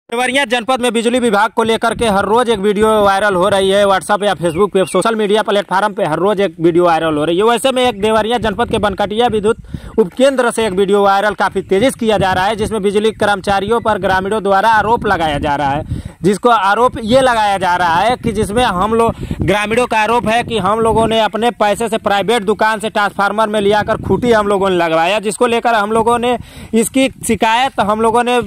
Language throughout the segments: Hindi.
देवरिया जनपद में बिजली विभाग को लेकर के हर रोज एक वीडियो वायरल हो रही है। व्हाट्सएप या फेसबुक पे, सोशल मीडिया प्लेटफार्म पे हर रोज एक वीडियो वायरल हो रही है। वैसे में एक देवरिया जनपद के बनकटिया विद्युत उपकेंद्र से एक वीडियो वायरल काफी तेजी से किया जा रहा है, जिसमें बिजली कर्मचारियों पर ग्रामीणों द्वारा आरोप लगाया जा रहा है। जिसको आरोप ये लगाया जा रहा है कि जिसमें हम लोग ग्रामीणों का आरोप है कि हम लोगों ने अपने पैसे से प्राइवेट दुकान से ट्रांसफार्मर में लिया कर खूंटी हम लोगों ने लगवाया, जिसको लेकर हम लोगों ने इसकी शिकायत हम लोगों ने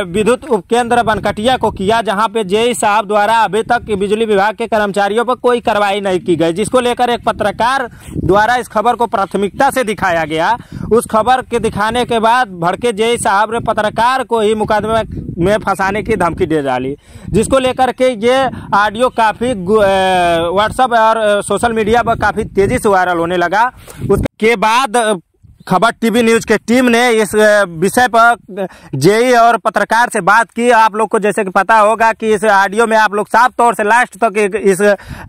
विद्युत उपकेंद्र बनकटिया को किया, जहां पे जेई साहब द्वारा अभी तक बिजली विभाग के कर्मचारियों पर कोई कार्रवाई नहीं की गई। जिसको लेकर एक पत्रकार द्वारा इस खबर को प्राथमिकता से दिखाया गया। उस खबर के दिखाने के बाद भड़के जेई साहब ने पत्रकार को ही मुकदमे में फंसाने की धमकी दे डाली, जिसको लेकर के ये ऑडियो काफी व्हाट्सएप और सोशल मीडिया पर काफी तेजी से वायरल होने लगा। उसके बाद खबर टीवी न्यूज के टीम ने इस विषय पर जेई और पत्रकार से बात की। आप लोग को जैसे कि पता होगा कि इस ऑडियो में आप लोग साफ तौर से लास्ट तक इस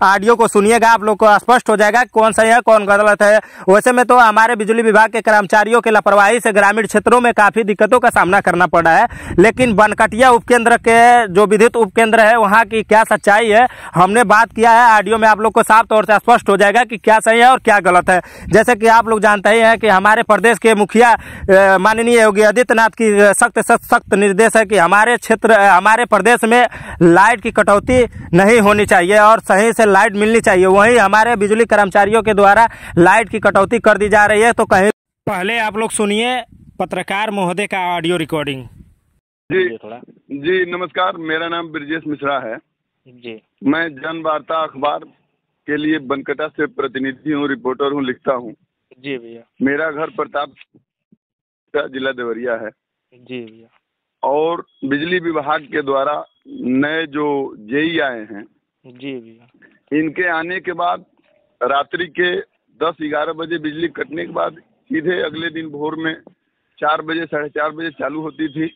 ऑडियो को सुनिएगा, आप लोग को स्पष्ट हो जाएगा कौन सही है कौन गलत है। वैसे में तो हमारे बिजली विभाग के कर्मचारियों के लापरवाही से ग्रामीण क्षेत्रों में काफी दिक्कतों का सामना करना पड़ा है, लेकिन बनकटिया उपकेंद्र के जो विद्युत उपकेंद्र है वहाँ की क्या सच्चाई है हमने बात किया है। ऑडियो में आप लोग को साफ तौर से स्पष्ट हो जाएगा कि क्या सही है और क्या गलत है। जैसे कि आप लोग जानते ही हैं कि हमारे प्रदेश के मुखिया माननीय योगी आदित्यनाथ की सख्त निर्देश है कि हमारे क्षेत्र हमारे प्रदेश में लाइट की कटौती नहीं होनी चाहिए और सही से लाइट मिलनी चाहिए। वहीं हमारे बिजली कर्मचारियों के द्वारा लाइट की कटौती कर दी जा रही है। तो कहीं पहले आप लोग सुनिए पत्रकार महोदय का ऑडियो रिकॉर्डिंग। जी नमस्कार, मेरा नाम ब्रजेश मिश्रा है जी। मैं जनवार्ता अखबार के लिए बनकटा से प्रतिनिधि हूँ, रिपोर्टर हूँ, लिखता हूँ जी भैया। मेरा घर प्रताप जिला देवरिया है जी भैया। और बिजली विभाग के द्वारा नए जो जेई आए हैं जी भैया, इनके आने के बाद रात्रि के 10-11 बजे बिजली कटने के बाद सीधे अगले दिन भोर में 4 बजे 4:30 बजे चालू होती थी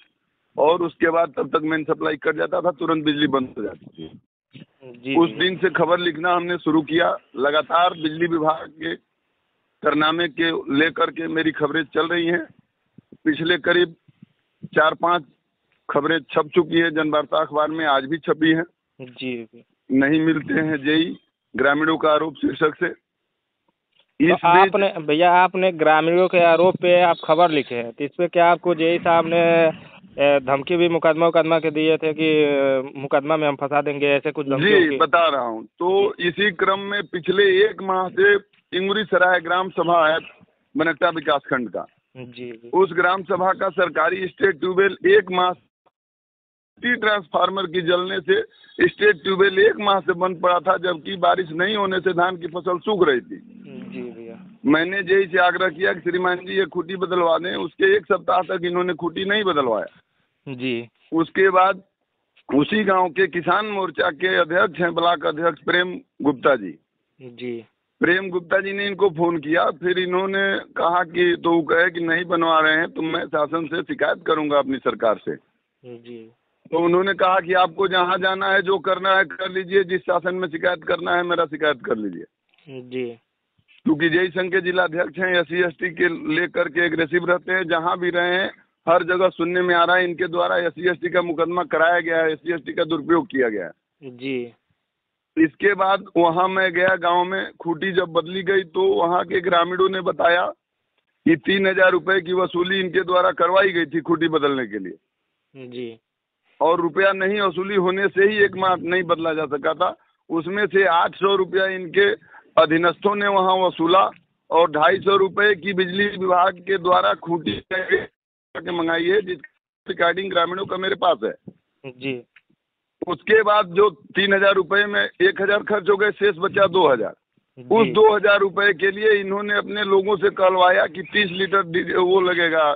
और उसके बाद तब तक मेन सप्लाई कट जाता था, तुरंत बिजली बंद हो जाती थी। उस दिन से खबर लिखना हमने शुरू किया। लगातार बिजली विभाग के कारनामे के लेकर के मेरी खबरें चल रही हैं। पिछले करीब 4-5 खबरें छप चुकी है जनवार्ता अखबार में, आज भी छपी है जी। नहीं मिलते हैं जेई, ग्रामीणों का आरोप शीर्षक से। तो आपने भैया आपने ग्रामीणों के आरोप पे आप खबर लिखे हैं, तो इस पे क्या आपको जेई साहब ने धमकी भी मुकदमा के दिए थे कि मुकदमा में हम फंसा देंगे, ऐसे कुछ जी बता रहा हूँ। तो इसी क्रम में पिछले 1 माह से टिंगुरी सराय ग्राम सभा है बनकटा विकास खंड का जी। उस ग्राम सभा का सरकारी स्टेट ट्यूबवेल 1 माह ट्रांसफार्मर की जलने से स्टेट ट्यूबवेल 1 माह से बंद पड़ा था, जबकि बारिश नहीं होने से धान की फसल सूख रही थी जी भैया। मैंने जेई से आग्रह किया कि श्रीमान जी ये खूंटी बदलवा दें। उसके 1 सप्ताह तक इन्होंने खूंटी नहीं बदलवाया जी। उसके बाद उसी गांव के किसान मोर्चा के अध्यक्ष हैं, ब्लॉक अध्यक्ष प्रेम गुप्ता जी। प्रेम गुप्ता जी ने इनको फोन किया, फिर इन्होंने कहा कि तो वो कहे कि नहीं बनवा रहे हैं तो मैं शासन से शिकायत करूंगा अपनी सरकार से जी। तो उन्होंने कहा कि आपको जहां जाना है जो करना है कर लीजिए, जिस शासन में शिकायत करना है मेरा शिकायत कर लीजिए जी। क्योंकि जेई संघ के जिला अध्यक्ष हैं, SC/ST के लेकर के एग्रेसिव रहते हैं। जहां भी रहे हैं हर जगह सुनने में आ रहा है इनके द्वारा SC/ST का मुकदमा कराया गया है, SC/ST का दुरुपयोग किया गया है जी। इसके बाद वहां मैं गया गांव में, खूंटी जब बदली गई तो वहां के ग्रामीणों ने बताया कि 3000 रुपए की वसूली इनके द्वारा करवाई गई थी खूंटी बदलने के लिए जी। और रुपया नहीं वसूली होने से ही 1 माह नहीं बदला जा सका था। उसमें से 800 रुपया इनके अधीनस्थों ने वहां वसूला और 250 रुपए की बिजली विभाग के द्वारा खूंटी मंगाई है, जिसकी रिकॉर्डिंग ग्रामीणों का मेरे पास है जी। उसके बाद जो 3000 रुपए में 1000 खर्च हो गए, शेष बचा 2000। उस 2000 रुपए के लिए इन्होंने अपने लोगों से कहलवाया कि 30 लीटर वो लगेगा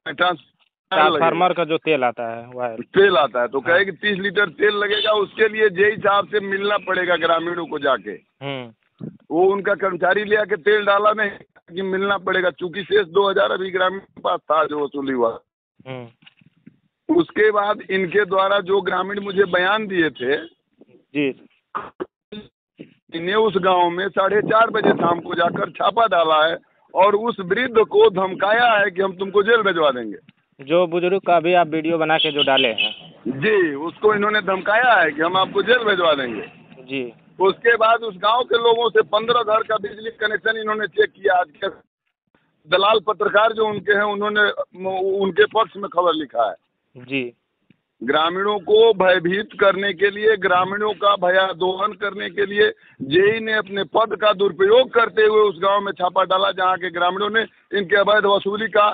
ट्रांसफार्मर का जो तेल आता है तो कहे कि 30 लीटर तेल लगेगा। उसके लिए जेई साहब से मिलना पड़ेगा ग्रामीणों को जाके। वो उनका कर्मचारी ले आके तेल डाला नहीं कि मिलना पड़ेगा, चूंकि शेष 2000 अभी ग्रामीण के पास था जो वसूली हुआ। उसके बाद इनके द्वारा जो ग्रामीण मुझे बयान दिए थे जी, इन्हें उस गांव में 4:30 बजे शाम को जाकर छापा डाला है और उस वृद्ध को धमकाया है कि हम तुमको जेल भिजवा देंगे। जो बुजुर्ग का भी आप वीडियो बना के जो डाले हैं जी, उसको इन्होंने धमकाया है कि हम आपको जेल भिजवा देंगे जी। उसके बाद उस गांव के लोगों से 15 घर का बिजली कनेक्शन इन्होंने चेक किया। आज के दलाल पत्रकार जो उनके हैं उन्होंने उनके पक्ष में खबर लिखा है। जी। ग्रामीणों को भयभीत करने के लिए, ग्रामीणों का भयादोहन करने के लिए जेई ने अपने पद का दुरुपयोग करते हुए उस गांव में छापा डाला, जहां के ग्रामीणों ने इनके अवैध वसूली का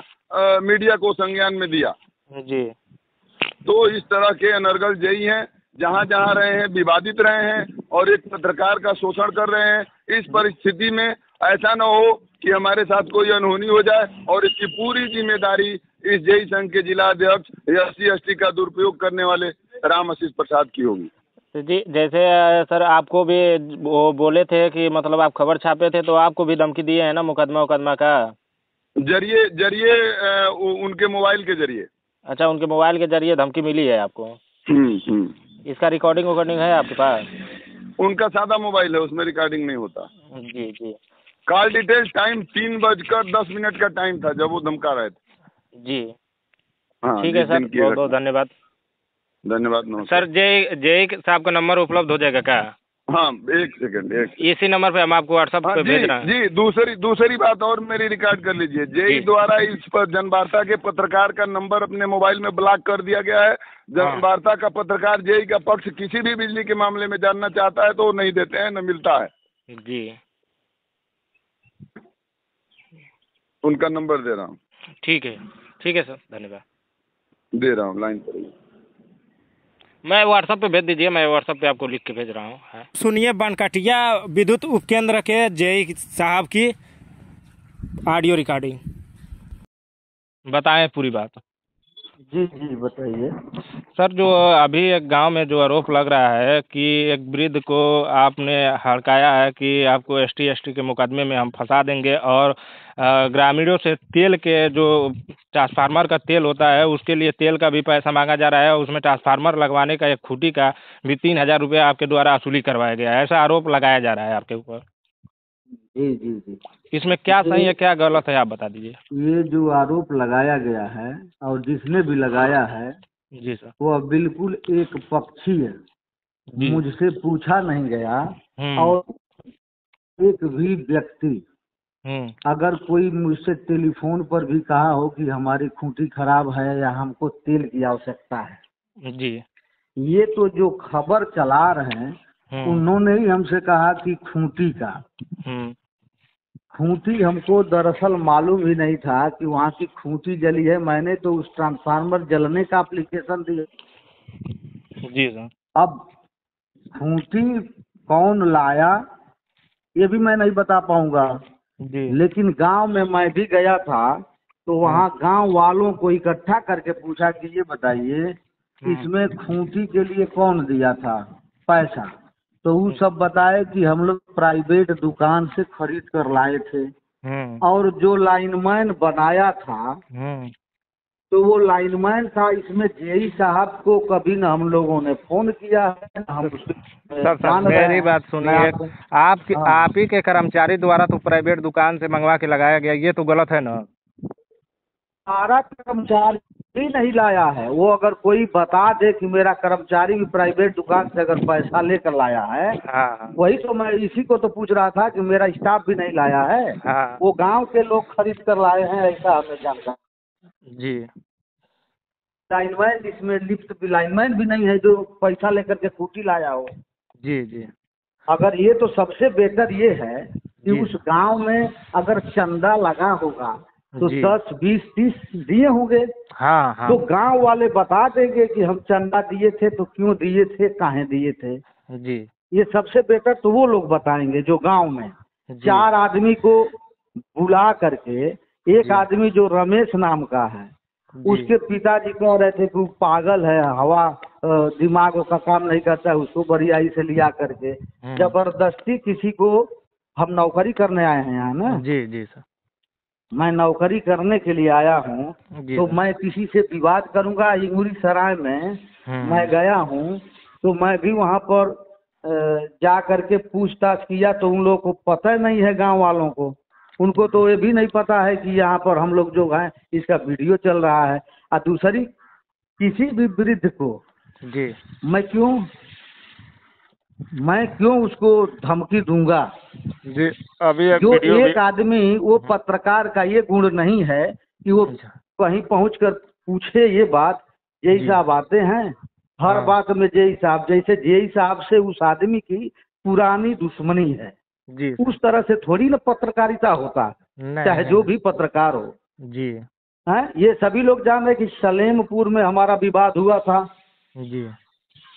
मीडिया को संज्ञान में दिया। जी। तो इस तरह के अनर्गल जेई हैं, जहां जहां रहे हैं विवादित रहे हैं और एक पत्रकार का शोषण कर रहे हैं। इस परिस्थिति में ऐसा न हो कि हमारे साथ कोई अनहोनी हो जाए और इसकी पूरी जिम्मेदारी इस जेई संघ के जिला अध्यक्ष SC/ST का दुरुपयोग करने वाले राम आशीष प्रसाद की होगी। जी, जैसे सर आपको भी वो बोले थे कि मतलब आप खबर छापे थे, तो आपको भी धमकी दिए है ना मुकदमा का? जरिए उनके मोबाइल के जरिए। अच्छा, उनके मोबाइल के जरिए धमकी मिली है आपको? इसका रिकॉर्डिंग है आपके पास? उनका सादा मोबाइल है, उसमें रिकॉर्डिंग नहीं होता। जी जी। कॉल डिटेल्स टाइम 3:10 का टाइम था जब वो धमका रहे थे। जी हाँ, ठीक है सर, बहुत बहुत धन्यवाद। धन्यवाद। सर जय साहब का नंबर उपलब्ध हो जाएगा क्या? हाँ, एक सेकंड। इसी नंबर पे हम आपको व्हाट्सएप पे भेज रहे हैं। जी, दूसरी बात और मेरी रिकॉर्ड कर लीजिए। जेई द्वारा इस पर जनवार्ता के पत्रकार का नंबर अपने मोबाइल में ब्लॉक कर दिया गया है। जनवार्ता का पत्रकार जेई का पक्ष किसी भी बिजली के मामले में जानना चाहता है तो नहीं देते हैं, न मिलता है। जी, उनका नंबर दे रहा हूँ। ठीक है सर, धन्यवाद। दे रहा हूँ, लाइन पर। मैं व्हाट्सएप पे भेज दीजिए, मैं व्हाट्सएप पे आपको लिख के भेज रहा हूँ। सुनिए बनकटिया विद्युत उपकेंद्र के जेई साहब की ऑडियो रिकॉर्डिंग। बताएं पूरी बात। जी बताइए। सर, जो अभी एक गांव में जो आरोप लग रहा है कि एक वृद्ध को आपने हड़काया है कि आपको ST/ST के मुकदमे में हम फंसा देंगे, और ग्रामीणों से तेल के जो ट्रांसफार्मर का तेल होता है उसके लिए तेल का भी पैसा मांगा जा रहा है, उसमें ट्रांसफार्मर लगवाने का एक खूंटी का भी 3000 रुपये आपके द्वारा वसूली करवाया गया है, ऐसा आरोप लगाया जा रहा है आपके ऊपर। जी। इसमें क्या सही है क्या गलत है, आप बता दीजिए। ये जो आरोप लगाया गया है और जिसने भी लगाया है जी सर, वो बिल्कुल एक पक्षी है। मुझसे पूछा नहीं गया और एक भी व्यक्ति अगर कोई मुझसे टेलीफोन पर भी कहा हो कि हमारी खूंटी खराब है या हमको तेल की आवश्यकता है जी, ये तो जो खबर चला रहे हैं उन्होंने ही हमसे कहा कि खूंटी का खूंटी हमको दरअसल मालूम ही नहीं था कि वहाँ की खूंटी जली है। मैंने तो उस ट्रांसफार्मर जलने का एप्लीकेशन दिया। जी सर। अब खूंटी कौन लाया ये भी मैं नहीं बता पाऊंगा, लेकिन गांव में मैं भी गया था तो वहाँ गांव वालों को इकट्ठा करके पूछा कि ये बताइए इसमें खूंटी के लिए कौन दिया था पैसा, तो वो सब बताए कि हम लोग प्राइवेट दुकान से खरीद कर लाए थे। और जो लाइनमैन बनाया था तो वो लाइनमैन था। इसमें जेई साहब को कभी न हम लोगों ने फोन किया है, हम सर मेरी बात सुनिए। आप ही के कर्मचारी द्वारा तो प्राइवेट दुकान से मंगवा के लगाया गया, ये तो गलत है ना। सारा कर्मचारी भी नहीं लाया है। वो अगर कोई बता दे कि मेरा कर्मचारी भी प्राइवेट दुकान से अगर पैसा लेकर लाया है, वही तो मैं इसी को तो पूछ रहा था कि मेरा स्टाफ भी नहीं लाया है। वो गांव के लोग खरीद कर लाए हैं, ऐसा हमें जानकारी। जी, लाइनमैन इसमें लिफ्ट भी लाइनमैन भी नहीं है जो पैसा लेकर के खूंटी लाया हो। जी। अगर ये तो सबसे बेहतर ये है कि उस गांव में अगर चंदा लगा होगा तो 10, 20, 30 दिए होंगे। हाँ। तो गांव वाले बता देंगे कि हम चंदा दिए थे, तो क्यों दिए थे, काहे दिए थे। जी, ये सबसे बेहतर तो वो लोग बताएंगे जो गांव में 4 आदमी को बुला करके, एक आदमी जो रमेश नाम का है उसके पिताजी कह रहे थे कि वो पागल है, हवा दिमाग का काम नहीं करता है, उसको बरियाई से लिया करके जबरदस्ती किसी को हम नौकरी करने आए हैं यहाँ ना। जी सर, मैं नौकरी करने के लिए आया हूँ तो मैं किसी से विवाद करूंगा। इंगुरी सराय में मैं गया हूँ तो मैं भी वहाँ पर जा करके पूछताछ किया तो उन लोगों को पता नहीं है, गांव वालों को उनको तो ये भी नहीं पता है कि यहाँ पर हम लोग जो हैं इसका वीडियो चल रहा है। और दूसरी किसी भी वृद्ध को जी मैं क्यों उसको धमकी दूंगा? जी। अभी एक जो वीडियो एक आदमी, वो पत्रकार का ये गुण नहीं है कि वो कहीं पहुंचकर पूछे ये बात, जय साहब आते हैं हर हाँ। बात में जय साहब, जैसे जय साहब से उस आदमी की पुरानी दुश्मनी है। जी उस तरह से थोड़ी ना पत्रकारिता होता है, नहीं चाहे जो भी पत्रकार हो। जी हैं, ये सभी लोग जान रहे कि सलेमपुर में हमारा विवाद हुआ था जी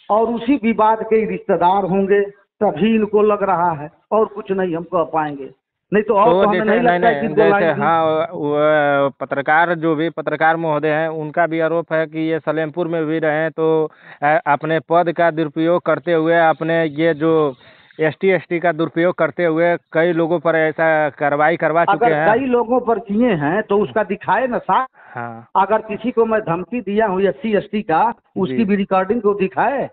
और उसी विवाद के ही रिश्तेदार होंगे, तभी इनको लग रहा है, और कुछ नहीं हम कह पाएंगे। नहीं तो और तो हमें जैसे नहीं लगता है कि इनको जैसे लाइन दी। हाँ, वो पत्रकार जो भी पत्रकार महोदय हैं, उनका भी आरोप है कि ये सलेमपुर में भी रहे तो अपने पद का दुरुपयोग करते हुए, अपने ये जो एसटी का दुरुपयोग करते हुए कई लोगों पर ऐसा कार्रवाई करवा चुके अगर हैं। कई लोगों पर किए हैं तो उसका दिखाए ना साहब। हाँ अगर किसी को मैं धमकी दिया हूँ SC ST का, उसकी भी रिकॉर्डिंग को दिखाए।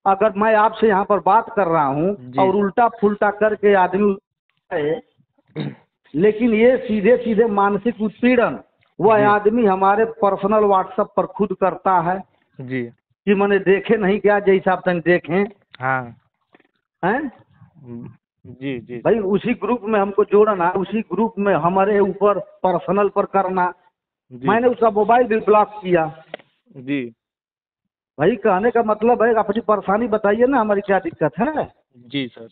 अगर मैं आपसे यहाँ पर बात कर रहा हूँ और उल्टा फुल्टा करके आदमी, लेकिन ये सीधे सीधे मानसिक उत्पीड़न वह आदमी हमारे पर्सनल व्हाट्सएप पर खुद करता है जी कि मैंने देखे नहीं क्या, जैसा आप तक देखें। हाँ हैं जी जी भाई, उसी ग्रुप में हमको जोड़ना, उसी ग्रुप में हमारे ऊपर पर्सनल पर करना। मैंने उसका मोबाइल भी ब्लॉक किया। जी भाई कहने का मतलब है, अपनी परेशानी बताइए ना, हमारी क्या दिक्कत है। जी सर।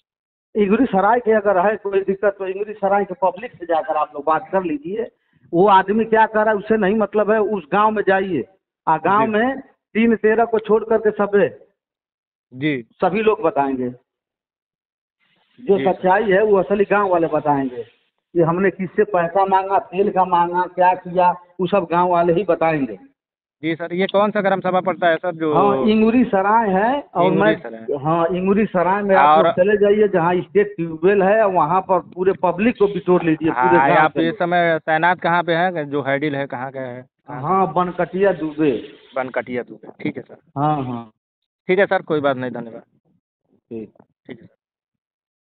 इंगरी सराय के अगर है कोई दिक्कत तो इंगरी सराय के पब्लिक से जाकर आप लोग बात कर लीजिए। वो आदमी क्या कर रहा है उससे नहीं मतलब है, उस गांव में जाइए। गांव में 3-13 को छोड़ करके सभी लोग बताएंगे। जो सच्चाई है वो असली गांव वाले बताएंगे कि हमने किससे पैसा मांगा, तेल का मांगा, क्या किया, वो सब गांव वाले ही बताएंगे। जी सर। ये कौन सा ग्राम सभा पड़ता है सर? जो हाँ, इंगुरी सराय है। और हाँ, इंगुरी सराय में आप लोग चले जाइए जहाँ स्टेट ट्यूबवेल है, वहाँ पर पूरे पब्लिक को बिटोर लीजिए। पूरे आप इस समय तैनात कहाँ पे है? जो हैडिल है कहाँ का है? हाँ, बनकटिया दुबे। बनकटिया दुबे, ठीक है सर। हाँ हाँ ठीक है सर, कोई बात नहीं, धन्यवाद। ठीक। ठीक है।